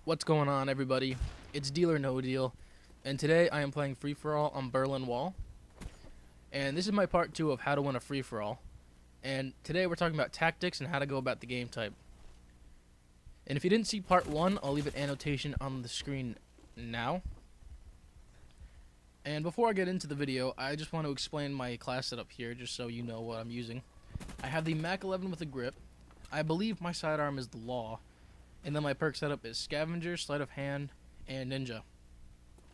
What's going on, everybody? It's Diehlornodiehl, and today I am playing free-for-all on Berlin Wall. And this is my part 2 of how to win a free-for-all. And today we're talking about tactics and how to go about the game type. And if you didn't see part 1, I'll leave an annotation on the screen now. And before I get into the video, I just want to explain my class setup here, just so you know what I'm using. I have the Mac 11 with a grip. I believe my sidearm is the Law. And then my perk setup is Scavenger, Sleight of Hand, and Ninja.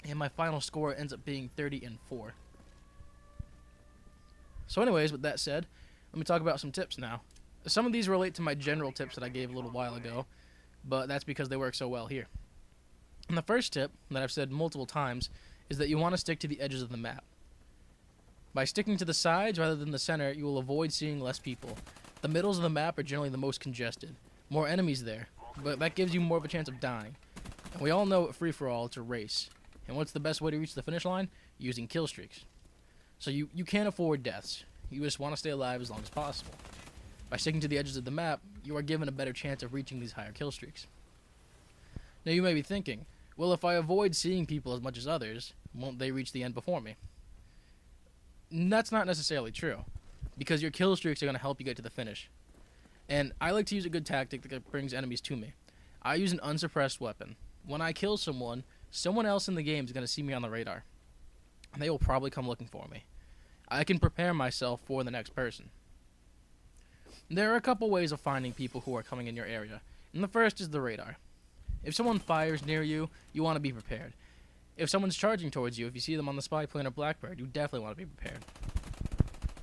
And my final score ends up being 30 and 4. So anyways, with that said, let me talk about some tips now. Some of these relate to my general tips that I gave a little while ago, but that's because they work so well here. And the first tip, that I've said multiple times, is that you want to stick to the edges of the map. By sticking to the sides rather than the center, you will avoid seeing less people. The middles of the map are generally the most congested. More enemies there, but that gives you more of a chance of dying. And we all know at free-for-all, it's a race. And what's the best way to reach the finish line? Using kill streaks. So you can't afford deaths. You just want to stay alive as long as possible. By sticking to the edges of the map, you are given a better chance of reaching these higher kill streaks. Now you may be thinking, well, if I avoid seeing people as much as others, won't they reach the end before me? And that's not necessarily true, because your kill streaks are going to help you get to the finish. And I like to use a good tactic that brings enemies to me. I use an unsuppressed weapon. When I kill someone, someone else in the game is going to see me on the radar. And they will probably come looking for me. I can prepare myself for the next person. There are a couple ways of finding people who are coming in your area. And the first is the radar. If someone fires near you, you want to be prepared. If someone's charging towards you, if you see them on the spy plane or Blackbird, you definitely want to be prepared.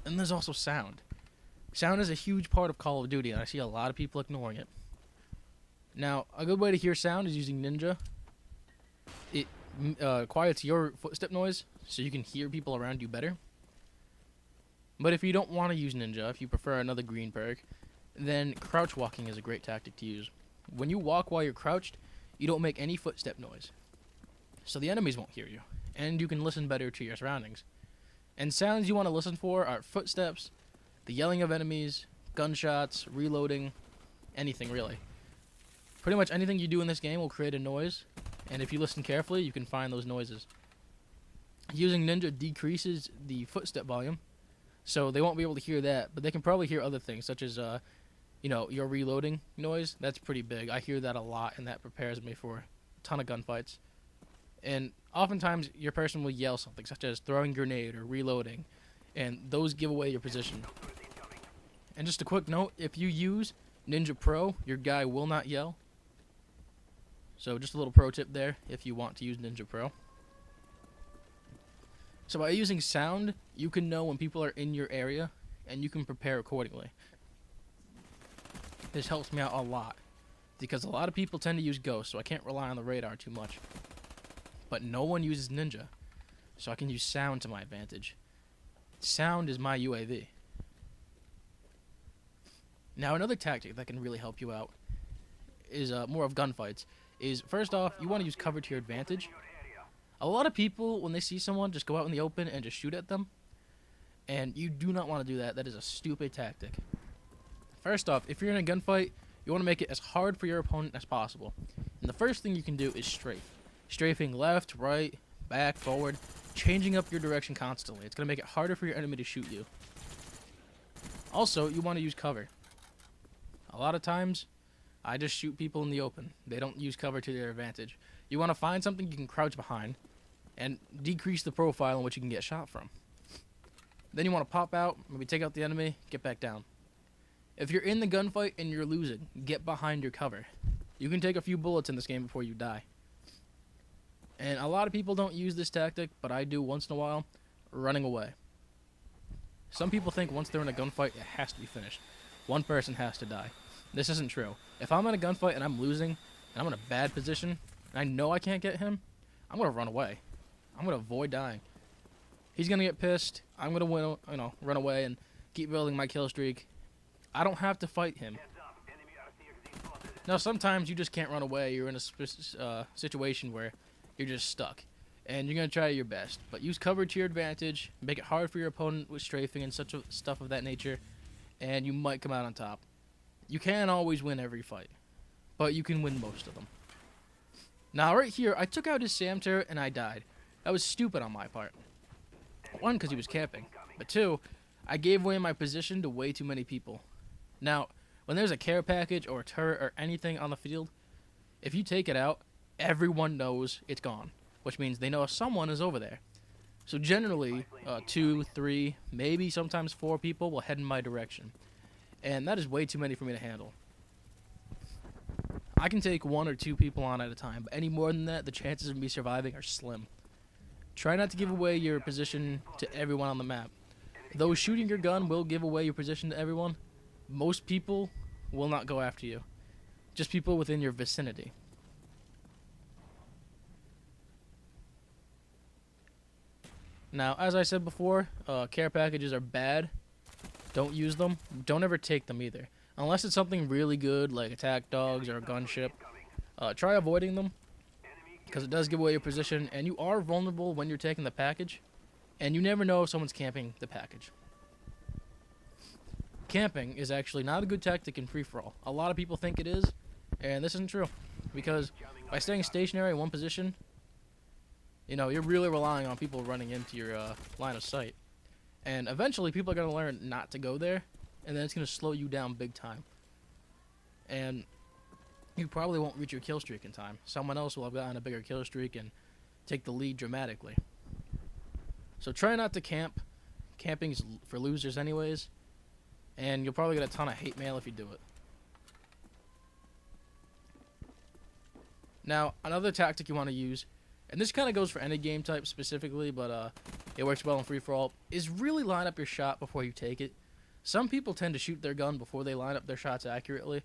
And there's also sound. Sound is a huge part of Call of Duty, and I see a lot of people ignoring it. Now, a good way to hear sound is using Ninja. It quiets your footstep noise, so you can hear people around you better. But if you don't want to use Ninja, if you prefer another green perk, then crouch walking is a great tactic to use. When you walk while you're crouched, you don't make any footstep noise. So the enemies won't hear you, and you can listen better to your surroundings. And sounds you want to listen for are footsteps, the yelling of enemies, gunshots, reloading, anything really. Pretty much anything you do in this game will create a noise, and if you listen carefully, you can find those noises. Using Ninja decreases the footstep volume, so they won't be able to hear that, but they can probably hear other things, such as, your reloading noise. That's pretty big. I hear that a lot, and that prepares me for a ton of gunfights. And oftentimes, your person will yell something, such as throwing a grenade or reloading, and those give away your position. And just a quick note, if you use Ninja Pro, your guy will not yell. So just a little pro tip there, if you want to use Ninja Pro. So by using sound, you can know when people are in your area, and you can prepare accordingly. This helps me out a lot, because a lot of people tend to use Ghost, so I can't rely on the radar too much. But no one uses Ninja, so I can use sound to my advantage. Sound is my UAV. Now another tactic that can really help you out is more of gunfights. Is first off, you want to use cover to your advantage. A lot of people, when they see someone, just go out in the open and just shoot at them. And you do not want to do that. That is a stupid tactic. First off, if you're in a gunfight, you want to make it as hard for your opponent as possible. And the first thing you can do is strafe. Strafing left, right, back, forward, changing up your direction constantly. It's going to make it harder for your enemy to shoot you. Also, you want to use cover. A lot of times, I just shoot people in the open. They don't use cover to their advantage. You want to find something you can crouch behind and decrease the profile in which you can get shot from. Then you want to pop out, maybe take out the enemy, get back down. If you're in the gunfight and you're losing, get behind your cover. You can take a few bullets in this game before you die. And a lot of people don't use this tactic, but I do once in a while, running away. Some people think once they're in a gunfight, it has to be finished. One person has to die. This isn't true. If I'm in a gunfight and I'm losing, and I'm in a bad position, and I know I can't get him, I'm going to run away. I'm going to avoid dying. He's going to get pissed. I'm going to run away and keep building my kill streak. I don't have to fight him. Now, sometimes you just can't run away. You're in a situation where you're just stuck, and you're going to try your best. But use cover to your advantage, make it hard for your opponent with strafing and such stuff of that nature, and you might come out on top. You can't always win every fight, but you can win most of them. Now right here, I took out his Sam turret and I died. That was stupid on my part. One, because he was camping. But two, I gave away my position to way too many people. Now, when there's a care package or a turret or anything on the field, if you take it out, everyone knows it's gone. Which means they know someone is over there. So generally, 2, 3, maybe sometimes 4 people will head in my direction. And that is way too many for me to handle. I can take 1 or 2 people on at a time, but any more than that, the chances of me surviving are slim. Try not to give away your position to everyone on the map. Though shooting your gun will give away your position to everyone, most people will not go after you. Just people within your vicinity. Now, as I said before, care packages are bad. Don't use them. Don't ever take them either. Unless it's something really good, like attack dogs or a gunship. Try avoiding them, because it does give away your position, and you are vulnerable when you're taking the package, and you never know if someone's camping the package. Camping is actually not a good tactic in free-for-all. A lot of people think it is, and this isn't true, because by staying stationary in one position, you know, you're really relying on people running into your line of sight. And eventually people are going to learn not to go there, and then it's going to slow you down big time. And you probably won't reach your kill streak in time. Someone else will have gotten a bigger kill streak and take the lead dramatically. So try not to camp. Camping's for losers anyways, and you'll probably get a ton of hate mail if you do it. Now, another tactic you want to use, and this kind of goes for any game type specifically, but it works well in free-for-all, is really line up your shot before you take it. Some people tend to shoot their gun before they line up their shots accurately,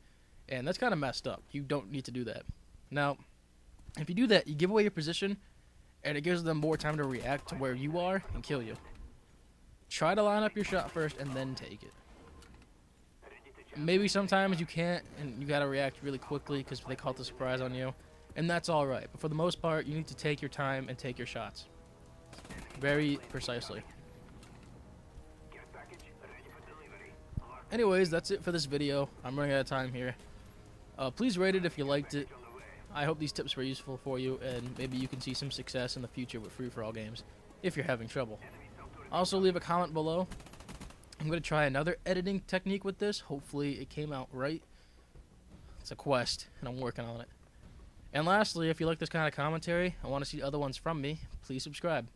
and that's kind of messed up. You don't need to do that. Now, if you do that, you give away your position, and it gives them more time to react to where you are and kill you. Try to line up your shot first and then take it. Maybe sometimes you can't, and you gotta react really quickly because they call it the surprise on you, and that's alright. But for the most part, you need to take your time and take your shots. Very precisely. Anyways, that's it for this video. I'm running out of time here. Please rate it if you liked it. I hope these tips were useful for you, and maybe you can see some success in the future with free-for-all games, if you're having trouble. Also, leave a comment below. I'm going to try another editing technique with this. Hopefully it came out right. It's a quest, and I'm working on it. And lastly, if you like this kind of commentary and want to see other ones from me, please subscribe.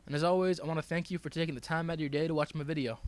And as always, I want to thank you for taking the time out of your day to watch my video.